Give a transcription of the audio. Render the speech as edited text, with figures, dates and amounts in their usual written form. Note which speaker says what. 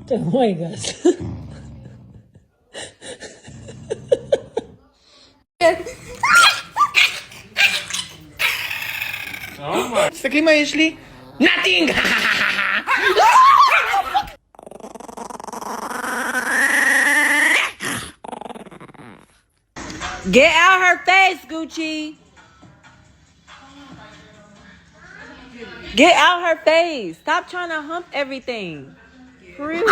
Speaker 1: Te juegas.
Speaker 2: תסתכלי מה יש לי. Nothing!
Speaker 3: Get out her face, Gucci. Get out her face. Stop trying to hump everything. For real.